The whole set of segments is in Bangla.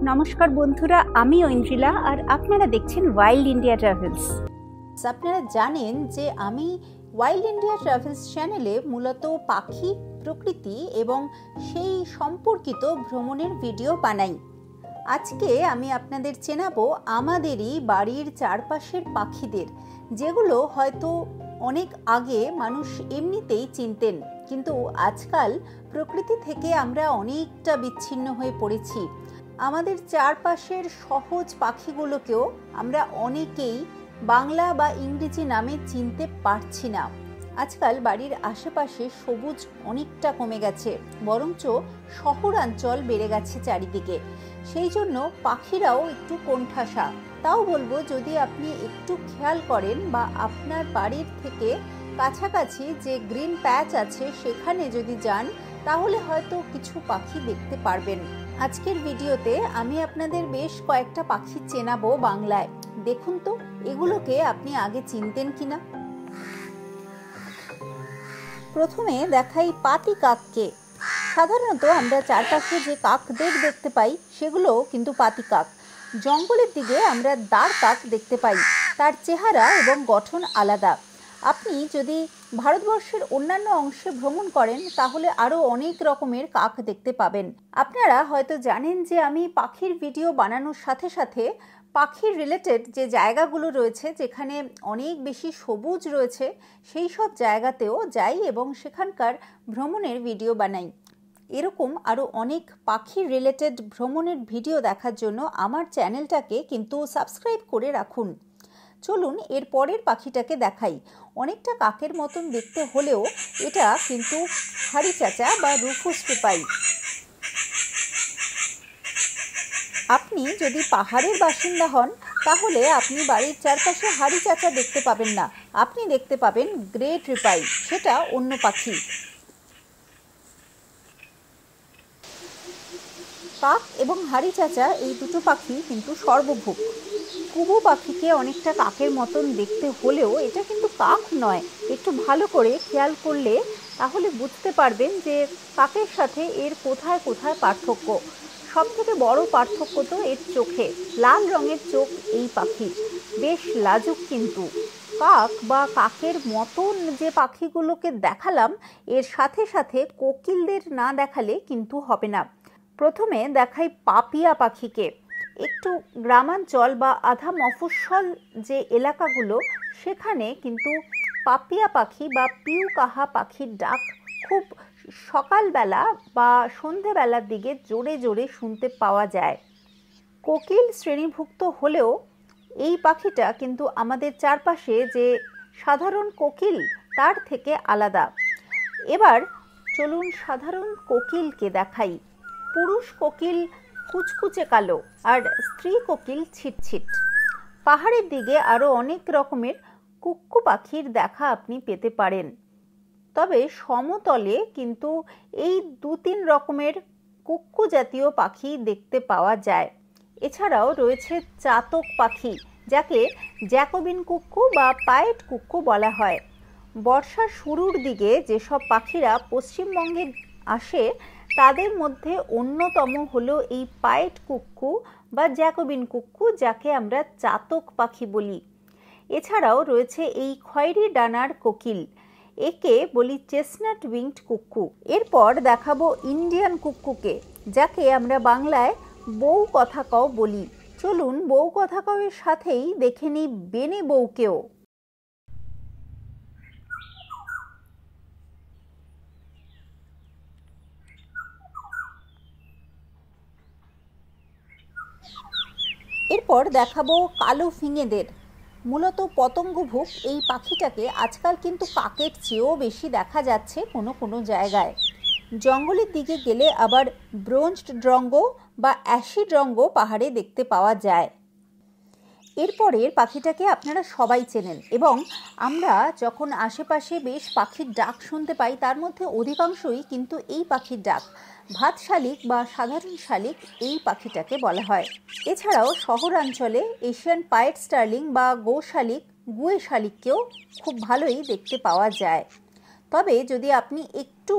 নমস্কার বন্ধুরা, আমি ঐন্দ্রিলা আর আপনারা দেখছেন ওয়াইল্ড ইন্ডিয়া ট্রাভেলস। আপনারা জানেন যে আমি ওয়াইল্ড ইন্ডিয়া ট্রাভেলস চ্যানেলে মূলত পাখি, প্রকৃতি এবং সেই সম্পর্কিত ভ্রমণের ভিডিও বানাই। আজকে আমি আপনাদের চেনাবো আমাদেরই বাড়ির চারপাশের পাখিদের, যেগুলো হয়তো অনেক আগে মানুষ এমনিতেই চিনতেন, কিন্তু আজকাল প্রকৃতি থেকে আমরা অনেকটা বিচ্ছিন্ন হয়ে পড়েছি। আমাদের চারপাশের সহজ পাখিগুলোকেও আমরা অনেকেই বাংলা বা ইংরেজি নামে চিনতে পারছি না। আজকাল বাড়ির আশেপাশে সবুজ অনেকটা কমে গেছে, বরঞ্চ শহরাঞ্চল বেড়ে গেছে চারিদিকে। সেই জন্য পাখিরাও একটু কোণঠাসা। তাও বলবো, যদি আপনি একটু খেয়াল করেন বা আপনার বাড়ির থেকে কাছাকাছি যে গ্রিন প্যাচ আছে সেখানে যদি যান, তাহলে হয়তো কিছু পাখি দেখতে পারবেন। আজকের ভিডিওতে আমি আপনাদের বেশ কয়েকটা পাখি চেনাবো বাংলায়। দেখুন তো এগুলোকে আপনি আগে চিনতেন কিনা। প্রথমে দেখাই পাতি কাককে। সাধারণত আমরা চারপাশে যে কাকদের দেখতে পাই সেগুলো কিন্তু পাতি কাক। জঙ্গলের দিকে আমরা দাঁড় কাক দেখতে পাই, তার চেহারা এবং গঠন আলাদা। আপনি যদি ভারতবর্ষের অন্যান্য অংশে ভ্রমণ করেন তাহলে আরও অনেক রকমের কাক দেখতে পাবেন। আপনারা হয়তো জানেন যে আমি পাখির ভিডিও বানানোর সাথে সাথে পাখির রিলেটেড যে জায়গাগুলো রয়েছে, যেখানে অনেক বেশি সবুজ রয়েছে, সেই সব জায়গাতেও যাই এবং সেখানকার ভ্রমণের ভিডিও বানাই। এরকম আরও অনেক পাখি রিলেটেড ভ্রমণের ভিডিও দেখার জন্য আমার চ্যানেলটাকে কিন্তু সাবস্ক্রাইব করে রাখুন। চলুন এর পরের পাখিটাকে দেখাই। অনেকটা কাকের মতন দেখতে হলেও এটা কিন্তু হাড়ি চাচা বা রুফুস পেপাই। আপনি যদি পাহাড়ের বাসিন্দা হন তাহলে আপনি বাড়ির চারপাশে হাড়ি চাচা দেখতে পাবেন না, আপনি দেখতে পাবেন গ্রে ট্রিপাই, সেটা অন্য পাখি। কাক এবং হাড়ি চাচা এই দুটো পাখি কিন্তু সর্বভুক। কুবু পাখিকে অনেকটা কাকের মতন দেখতে হলেও এটা কিন্তু কাক নয়। একটু ভালো করে খেয়াল করলে তাহলে বুঝতে পারবেন যে কাকের সাথে এর কোথায় কোথায় পার্থক্য। সব থেকে বড় পার্থক্য তো এর চোখে। লাল রঙের চোখ এই পাখির, বেশ লাজুক। কিন্তু কাক বা কাকের মতন যে পাখিগুলোকে দেখালাম, এর সাথে সাথে কোকিলদের না দেখালে কিন্তু হবে না। প্রথমে দেখাই পাপিয়া পাখিকে। একটু গ্রামাঞ্চল বা আধা মফস্বল যে এলাকাগুলো, সেখানে কিন্তু পাপিয়া পাখি বা পিউ কাহা পাখির ডাক খুব সকালবেলা বা সন্ধেবেলার দিকে জোরে জোরে শুনতে পাওয়া যায়। কোকিল শ্রেণীভুক্ত হলেও এই পাখিটা কিন্তু আমাদের চারপাশে যে সাধারণ কোকিল তার থেকে আলাদা। এবার চলুন সাধারণ কোকিলকে দেখাই। পুরুষ কোকিল কুচকুচে কালো আর স্ত্রী কোকিল ছিটছিট। পাহাড়ের দিকে আরও অনেক রকমের কুক্কু পাখির দেখা আপনি পেতে পারেন, তবে সমতলে কিন্তু এই 2-3 রকমের কুক্কু জাতীয় পাখি দেখতে পাওয়া যায়। এছাড়াও রয়েছে চাতক পাখি, যাকে জ্যাকোবিন কুক্কু বা পায়েট কুক্কু বলা হয়। বর্ষার শুরুর দিকে যেসব পাখিরা পশ্চিমবঙ্গে আসে তাদের মধ্যে অন্যতম হলো এই পায়েট কুক্কু বা জ্যাকোবিন কুক্কু, যাকে আমরা চাতক পাখি বলি। এছাড়াও রয়েছে এই খয়েরি ডানার কোকিল, একে বলি চেস্টনাট উইংড কুক্কু। এরপর দেখাবো ইন্ডিয়ান কুক্কুকে, যাকে আমরা বাংলায় বউ কথা কও বলি। চলুন বউ কথা কওয়ের সাথেই দেখে নিই বেনে বউকেও। এরপর দেখাবো কালো ফিঙেদের। মূলত পতঙ্গভুক এই পাখিটাকে আজকাল কিন্তু কাকের চেয়েও বেশি দেখা যাচ্ছে কোনো কোনো জায়গায়। জঙ্গলের দিকে গেলে আবার ব্রোঞ্জড ড্রঙ্গ বা অ্যাশিড রঙ্গ পাহাড়ে দেখতে পাওয়া যায়। এরপরের পাখিটাকে আপনারা সবাই চেনেন, এবং আমরা যখন আশেপাশে বেশ পাখির ডাক শুনতে পাই তার মধ্যে অধিকাংশই কিন্তু এই পাখির ডাক। ভাত শালিক বা সাধারণ শালিক এই পাখিটাকে বলা হয়। এছাড়াও শহরাঞ্চলে এশিয়ান পায়েট স্টার্লিং বা গো শালিক, গুয়ে শালিককেও খুব ভালোই দেখতে পাওয়া যায়। তবে যদি আপনি একটু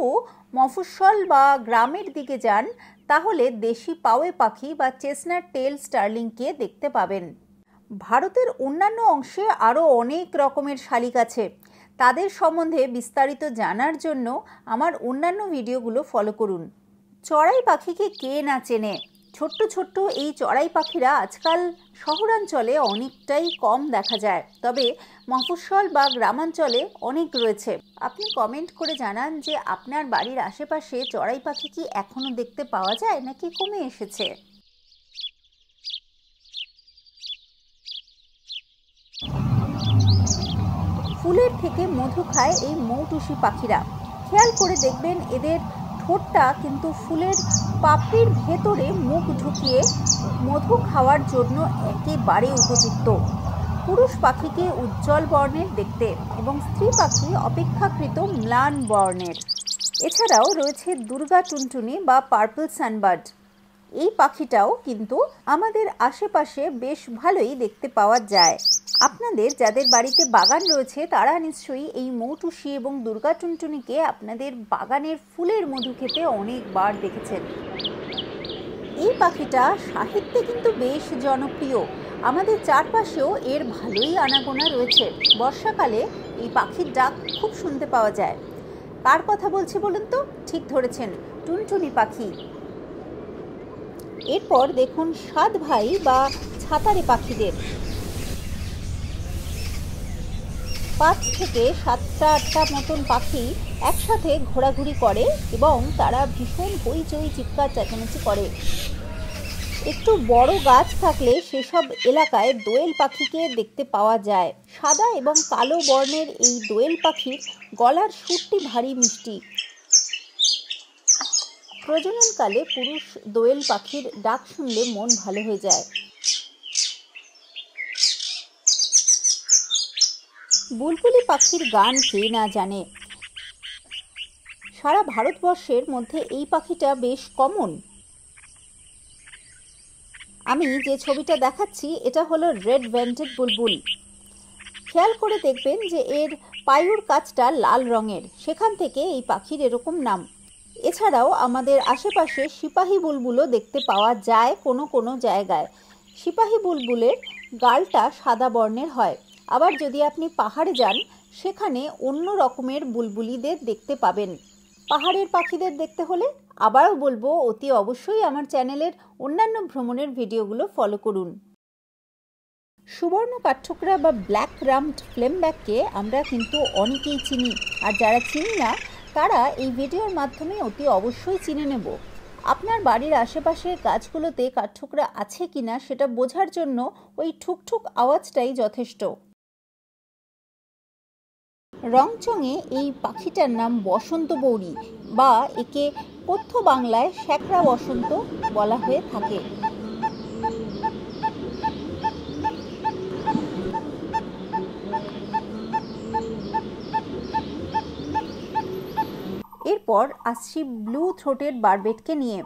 মফস্বল বা গ্রামের দিকে যান তাহলে দেশি পাওয়ে পাখি বা চেস্টনাট টেল স্টার্লিংকে দেখতে পাবেন। ভারতের অন্যান্য অংশে আরও অনেক রকমের শালিক আছে। তাদের সম্বন্ধে বিস্তারিত জানার জন্য আমার অন্যান্য ভিডিওগুলো ফলো করুন। চড়াই পাখিকে কে না চেনে? ছোট্ট ছোট্ট এই চড়াই পাখিরা আজকাল শহরাঞ্চলে অনেকটাই কম দেখা যায়, তবে মফস্বল বা গ্রামাঞ্চলে অনেক রয়েছে। আপনি কমেন্ট করে জানান যে আপনার বাড়ির আশেপাশে চড়াই পাখি কি এখনো দেখতে পাওয়া যায় নাকি কমে এসেছে। ফুলের থেকে মধু খায় এই মৌটুসি পাখিরা। খেয়াল করে দেখবেন এদের ঠোঁটটা কিন্তু ফুলের পাপড়ির ভেতরে মুখ ঢুকিয়ে মধু খাওয়ার জন্য একেবারে উপযুক্ত। পুরুষ পাখিকে উজ্জ্বল বর্ণের দেখতে এবং স্ত্রী পাখি অপেক্ষাকৃত ম্লান বর্ণের। এছাড়াও রয়েছে দুর্গা টুনটুনি বা পার্পল সানবার্ড। এই পাখিটাও কিন্তু আমাদের আশেপাশে বেশ ভালোই দেখতে পাওয়া যায়। আপনাদের যাদের বাড়িতে বাগান রয়েছে তারা নিশ্চয়ই এই মৌটুসি এবং দুর্গা টুনটুনিকে আপনাদের বাগানের ফুলের মধু খেতে অনেকবার দেখেছেন। এই পাখিটা সাহিত্যে কিন্তু বেশ জনপ্রিয়। আমাদের চারপাশেও এর ভালোই আনাগোনা রয়েছে। বর্ষাকালে এই পাখির ডাক খুব শুনতে পাওয়া যায়। কার কথা বলছি বলুন তো? ঠিক ধরেছেন, টুনটুনি পাখি। এরপর দেখুন সাত ভাই বা ছাতারে পাখিদের। 5 থেকে 7টা 8টা মতন পাখি একসাথে ঘোরাঘুরি করে এবং তারা ভীষণ হইচই চিৎকার চেঁচামেচি করে। একটু বড় গাছ থাকলে সেসব এলাকায় দোয়েল পাখিকে দেখতে পাওয়া যায়। সাদা এবং কালো বর্ণের এই দোয়েল পাখির গলার সুরটি ভারী মিষ্টি। প্রজননকালে পুরুষ দোয়েল পাখির ডাক শুনলে মন ভালো হয়ে যায়। বুলবুলি পাখির গান কে না জানে? সারা ভারতবর্ষের মধ্যে এই পাখিটা বেশ কমন। আমি যে ছবিটা দেখাচ্ছি এটা হলো রেড ভেন্টেড বুলবুল। খেয়াল করে দেখবেন যে এর পায়ুর কাছটা লাল রঙের, সেখান থেকে এই পাখির এরকম নাম। এছাড়াও আমাদের আশেপাশে সিপাহী বুলবুলও দেখতে পাওয়া যায় কোনো কোনো জায়গায়। সিপাহী বুলবুলের গালটা সাদা বর্ণের হয়। আবার যদি আপনি পাহাড়ে যান সেখানে অন্য রকমের বুলবুলিদের দেখতে পাবেন। পাহাড়ের পাখিদের দেখতে হলে আবারও বলবো অতি অবশ্যই আমার চ্যানেলের অন্যান্য ভ্রমণের ভিডিওগুলো ফলো করুন। সুবর্ণ কাঠঠোকরা বা ব্ল্যাক রাম্পড ফ্লেমব্যাককে আমরা কিন্তু অনেকেই চিনি, আর যারা চিনি না তারা এই ভিডিওর মাধ্যমে অতি অবশ্যই চিনে নেব। আপনার বাড়ির আশেপাশের গাছগুলোতে কাঠঠোকরা আছে কিনা সেটা বোঝার জন্য ওই ঠুকঠুক আওয়াজটাই যথেষ্ট। রংচঙে এই পাখিটার নাম বসন্ত বৌরি বা একে কথ্য বাংলায় শ্যাকরা বসন্ত বলা হয়ে থাকে। এরপর আসছি ব্লু থ্রোটেড বারবেটকে নিয়ে।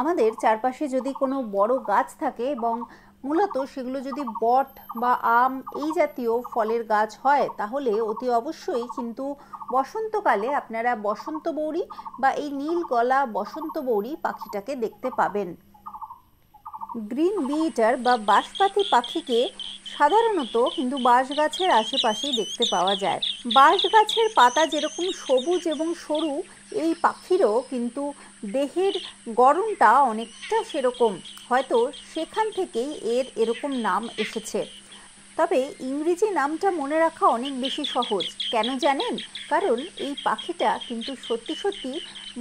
আমাদের চারপাশে যদি কোনো বড় গাছ থাকে এবং মূলত সেগুলো যদি বট বা আম এই জাতীয় ফলের গাছ হয় তাহলে অতি অবশ্যই কিন্তু বসন্তকালে আপনারা বসন্ত বৌরি বা এই নীল গলা বসন্ত বৌরি পাখিটাকে দেখতে পাবেন। গ্রিন বি ইটার বা বাঁশপাতি পাখিকে সাধারণত কিন্তু বাঁশ গাছের আশেপাশেই দেখতে পাওয়া যায়। বাঁশ গাছের পাতা যেরকম সবুজ এবং সরু, এই পাখিরও কিন্তু দেহের গড়নটা অনেকটা সেরকম, হয়তো সেখান থেকেই এর এরকম নাম এসেছে। তবে ইংরেজি নামটা মনে রাখা অনেক বেশি সহজ। কেন জানেন? কারণ এই পাখিটা কিন্তু সত্যি সত্যি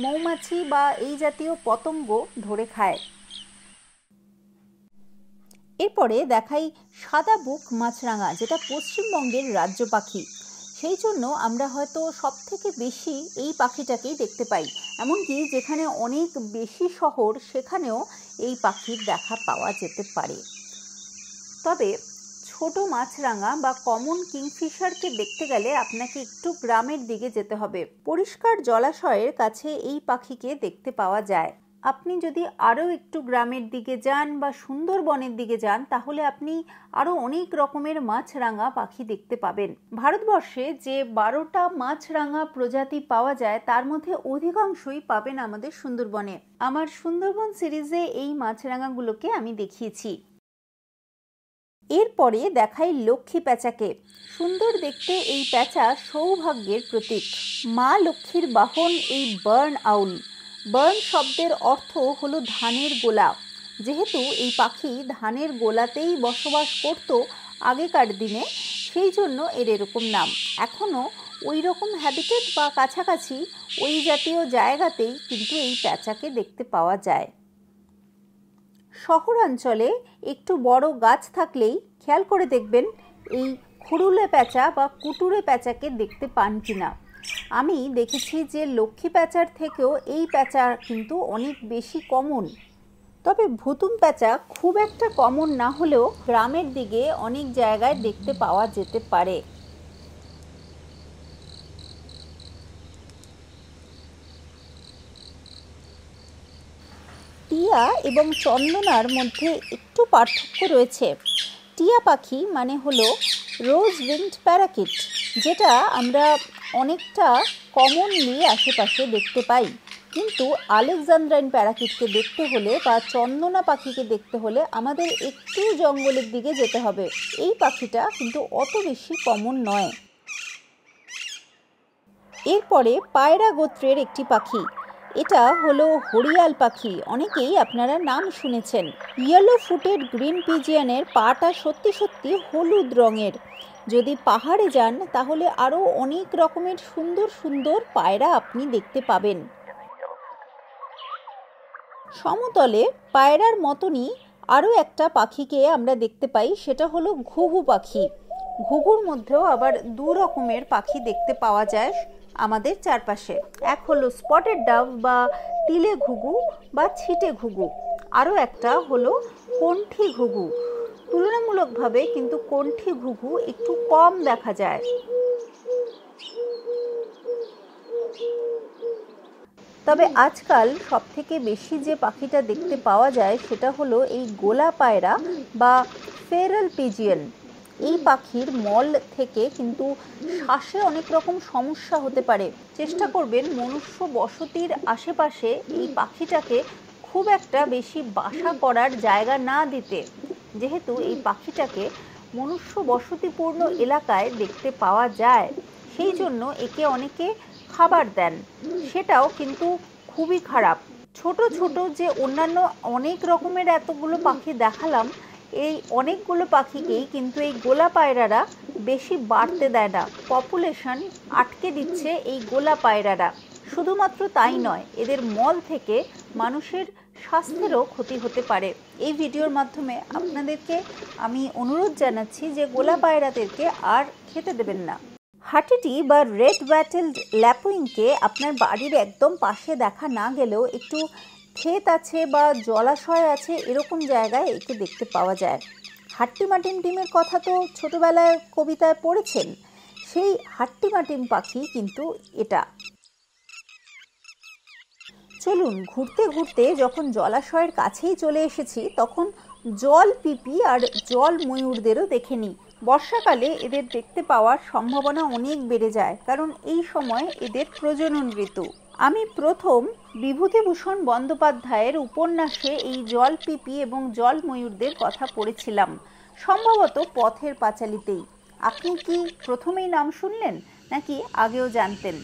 মৌমাছি বা এই জাতীয় পতঙ্গ ধরে খায়। এরপরে দেখাই সাদা বুক মাছরাঙা, যেটা পশ্চিমবঙ্গের রাজ্য পাখি। সেই জন্য আমরা হয়তো সব থেকে বেশি এই পাখিটাকেই দেখতে পাই। এমনকি যেখানে অনেক বেশি শহর সেখানেও এই পাখির দেখা পাওয়া যেতে পারে। তবে ছোট মাছরাঙা বা কমন কিংফিশারকে দেখতে গেলে আপনাকে একটু গ্রামের দিকে যেতে হবে। পরিষ্কার জলাশয়ের কাছে এই পাখিকে দেখতে পাওয়া যায়। আপনি যদি আরও একটু গ্রামের দিকে যান বা সুন্দরবনের দিকে যান তাহলে আপনি আরও অনেক রকমের মাছরাঙা পাখি দেখতে পাবেন। ভারতবর্ষে যে 12টা মাছরাঙা প্রজাতি পাওয়া যায় তার মধ্যে অধিকাংশই পাবেন আমাদের সুন্দরবনে। আমার সুন্দরবন সিরিজে এই মাছরাঙাগুলোকে আমি দেখিয়েছি। এরপরে দেখাই লক্ষ্মী প্যাঁচাকে। সুন্দর দেখতে এই প্যাঁচা সৌভাগ্যের প্রতীক। মা লক্ষ্মীর বাহন এই বার্ন আউল। বার্ন শব্দের অর্থ হলো ধানের গোলা। যেহেতু এই পাখি ধানের গোলাতেই বসবাস করত আগেকার দিনে, সেই জন্য এর এরকম নাম। এখনও ওই রকম হ্যাবিটেট বা কাছাকাছি ওই জাতীয় জায়গাতেই কিন্তু এই প্যাঁচাকে দেখতে পাওয়া যায়। শহরাঞ্চলে একটু বড় গাছ থাকলেই খেয়াল করে দেখবেন এই খুড়ুলে প্যাঁচা বা কুটুরে প্যাঁচাকে দেখতে পান কিনা। আমি দেখেছি যে লক্ষ্মী প্যাঁচার থেকেও এই প্যাঁচা কিন্তু অনেক বেশি কমন। তবে ভুতুম প্যাঁচা খুব একটা কমন না হলেও গ্রামের দিকে অনেক জায়গায় দেখতে পাওয়া যেতে পারে। টিয়া এবং চন্দনার মধ্যে একটু পার্থক্য রয়েছে। টিয়া পাখি মানে হলো রোজ উইংড প্যারাকিট, যেটা আমরা অনেকটা কমনলি আশেপাশে দেখতে পাই। কিন্তু আলেকজান্দ্রাইন প্যারাকিটকে দেখতে হলে বা চন্দনা পাখিকে দেখতে হলে আমাদের একটু জঙ্গলের দিকে যেতে হবে। এই পাখিটা কিন্তু অত বেশি কমন নয়। এরপরে পায়রা গোত্রের একটি পাখি, এটা হলো হরিয়াল পাখি। অনেকেই আপনারা নাম শুনেছেন। ইয়েলো ফুটেড গ্রিন পিজিয়নের পাটা সত্যি সত্যি হলুদ রঙের। যদি পাহাড়ে যান তাহলে আরও অনেক রকমের সুন্দর সুন্দর পায়রা আপনি দেখতে পাবেন। সমতলে পায়রার মতনই আরও একটা পাখিকে আমরা দেখতে পাই, সেটা হলো ঘুঘু পাখি। ঘুঘুর মধ্যেও আবার দু রকমের পাখি দেখতে পাওয়া যায় আমাদের চারপাশে। এক হলো স্পটেড ডাভ বা তিলে ঘুঘু বা ছিটে ঘুঘু, আরও একটা হলো কণ্ঠী ঘুঘু। তুলনামূলকভাবে কিন্তু কণ্ঠী ঘুঘু একটু কম দেখা যায়। তবে আজকাল সবথেকে বেশি যে পাখিটা দেখতে পাওয়া যায় সেটা হলো এই গোলা পায়রা বা ফেরাল পিজিয়ন। এই পাখির মল থেকে কিন্তু শ্বাসে অনেক রকম সমস্যা হতে পারে। চেষ্টা করবেন মনুষ্য বসতির আশেপাশে এই পাখিটাকে খুব একটা বেশি বাসা করার জায়গা না দিতে, যেহেতু এই পাখিটাকে মনুষ্য বসতিপূর্ণ এলাকায় দেখতে পাওয়া যায়। সেই জন্য একে অনেকে খাবার দেন, সেটাও কিন্তু খুবই খারাপ। ছোট ছোট যে অন্যান্য অনেক রকমের এতগুলো পাখি দেখালাম, এই অনেকগুলো পাখিকেই কিন্তু এই গোলা পায়রারা বেশি বাড়তে দেয় না। পপুলেশন আটকে দিচ্ছে এই গোলা পায়রারা। শুধুমাত্র তাই নয়, এদের মল থেকে মানুষের স্বাস্থ্যেরও ক্ষতি হতে পারে। এই ভিডিওর মাধ্যমে আপনাদেরকে আমি অনুরোধ জানাচ্ছি যে গোলা পায়রাদেরকে আর খেতে দেবেন না। হাটিটি বা রেড ব্যাটেলড ল্যাপুইংকে আপনার বাড়ির একদম পাশে দেখা না গেলেও একটু ক্ষেত আছে বা জলাশয় আছে এরকম জায়গায় একে দেখতে পাওয়া যায়। হাট্টিমাটিম টিমের কথা তো ছোটবেলায় কবিতায় পড়েছেন, সেই হাট্টিমাটিম পাখি কিন্তু এটা। চলুন ঘুরতে ঘুরতে যখন জলাশয়ের কাছেই চলে এসেছি তখন জল পিপি আর জল ময়ূরদেরও দেখে নিই। বর্ষাকালে এদের দেখতে পাওয়ার সম্ভাবনা অনেক বেড়ে যায়, কারণ এই সময় এদের প্রজনন ঋতু। আমি প্রথম বিভূতিভূষণ বন্দ্যোপাধ্যায়ের উপন্যাসে এই জল পিপি এবং জল ময়ূরদের কথা পড়েছিলাম, সম্ভবত পথের পাঁচালীতেই। আপনি কি প্রথমেই নাম শুনলেন নাকি আগেও জানতেন?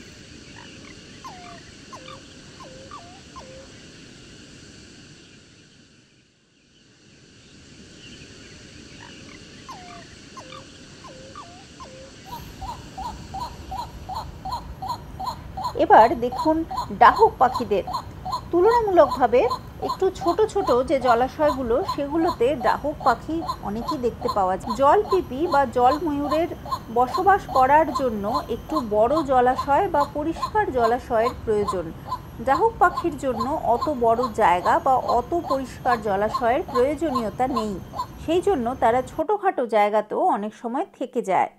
এবার দেখুন ডাহুক পাখিদের। তুলনামূলকভাবে একটু ছোট ছোট যে জলাশয়গুলো সেগুলোতে ডাহুক পাখি অনেকই দেখতে পাওয়া যায়। জল পিপি বা জল ময়ূরের বসবাস করার জন্য একটু বড় জলাশয় বা পরিষ্কার জলাশয়ের প্রয়োজন। ডাহুক পাখির জন্য অত বড় জায়গা বা অত পরিষ্কার জলাশয়ের প্রয়োজনীয়তা নেই, সেই জন্য তারা ছোটোখাটো জায়গাতেও অনেক সময় থেকে যায়।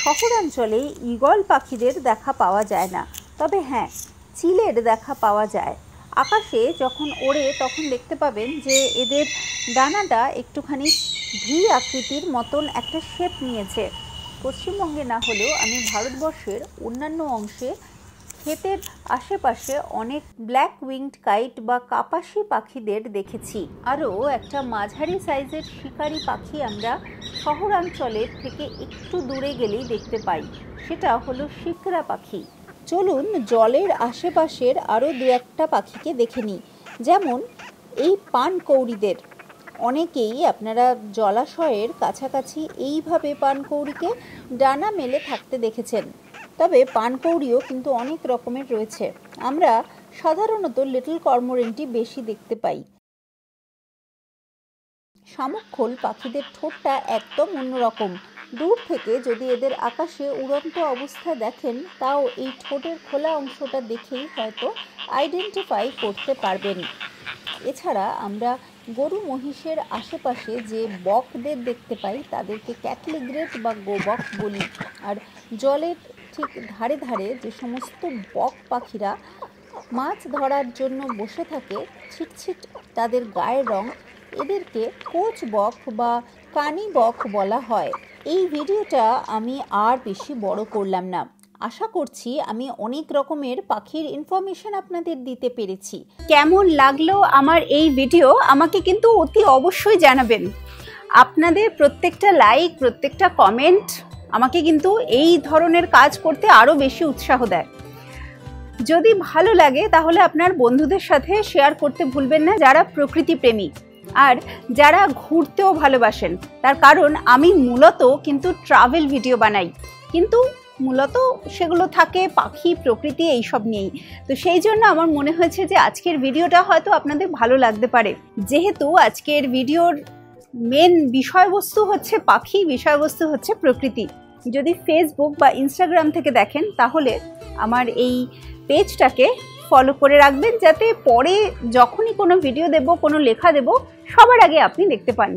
শহরাঞ্চলে ঈগল পাখিদের দেখা পাওয়া যায় না, তবে হ্যাঁ চিলের দেখা পাওয়া যায়। আকাশে যখন ওড়ে তখন দেখতে পাবেন যে এদের ডানাটা একটুখানি ভি আকৃতির মতন একটা শেপ নিয়েছে। পশ্চিমবঙ্গে না হলেও আমি ভারতবর্ষের অন্যান্য অংশে ক্ষেতের আশেপাশে অনেক ব্ল্যাক উইংড কাইট বা কাপাসি পাখিদের দেখেছি। আরও একটা মাঝারি সাইজের শিকারি পাখি আমরা শহরাঞ্চলের থেকে একটু দূরে গেলেই দেখতে পাই, সেটা হলো শিকরা পাখি। চলুন জলের আশেপাশের আরও দু একটা পাখিকে দেখে নিই। যেমন এই পানকৌড়িদের, অনেকেই আপনারা জলাশয়ের কাছাকাছি এইভাবে পানকৌড়িকে ডানা মেলে থাকতে দেখেছেন। তবে পানকৌড়িও কিন্তু অনেক রকমের রয়েছে। আমরা সাধারণত লিটল কর্মোরেন্টই বেশি দেখতে পাই। শামুকখোল পাখিদের ঠোঁটটা একদম অন্যরকম। দূর থেকে যদি এদের আকাশে উড়ন্ত অবস্থায় দেখেন, তাও এই ঠোঁটের খোলা অংশটা দেখেই হয়তো আইডেন্টিফাই করতে পারবেন। এছাড়া আমরা গরু মহিষের আশেপাশে যে বকদের দেখতে পাই তাদেরকে ক্যাটলিগ্রেট বা গোবক বলি। আর জলের ঠিক ধারে ধারে যে সমস্ত বক পাখিরা মাছ ধরার জন্য বসে থাকে, ছিটছিট তাদের গায়ের রং, এদেরকে কোচ বক বা কানি বক বলা হয়। এই ভিডিওটা আমি আর বেশি বড় করলাম না। আশা করছি আমি অনেক রকমের পাখির ইনফরমেশন আপনাদের দিতে পেরেছি। কেমন লাগলো আমার এই ভিডিও আমাকে কিন্তু অতি অবশ্যই জানাবেন। আপনাদের প্রত্যেকটা লাইক, প্রত্যেকটা কমেন্ট আমাকে কিন্তু এই ধরনের কাজ করতে আরও বেশি উৎসাহ দেয়। যদি ভালো লাগে তাহলে আপনার বন্ধুদের সাথে শেয়ার করতে ভুলবেন না, যারা প্রকৃতি প্রেমী আর যারা ঘুরতেও ভালোবাসেন। তার কারণ আমি মূলত কিন্তু ট্রাভেল ভিডিও বানাই, কিন্তু মূলত সেগুলো থাকে পাখি, প্রকৃতি এইসব নিয়েই। তো সেই জন্য আমার মনে হয়েছে যে আজকের ভিডিওটা হয়তো আপনাদের ভালো লাগতে পারে। যেহেতু আজকের ভিডিওর মেন বিষয়বস্তু হচ্ছে পাখি, বিষয়বস্তু হচ্ছে প্রকৃতি। যদি ফেসবুক বা ইনস্টাগ্রাম থেকে দেখেন তাহলে আমার এই পেজটাকে ফলো করে রাখবেন, যাতে পরে যখনই কোনো ভিডিও দেব, কোনো লেখা দেব, সবার আগে আপনি দেখতে পান।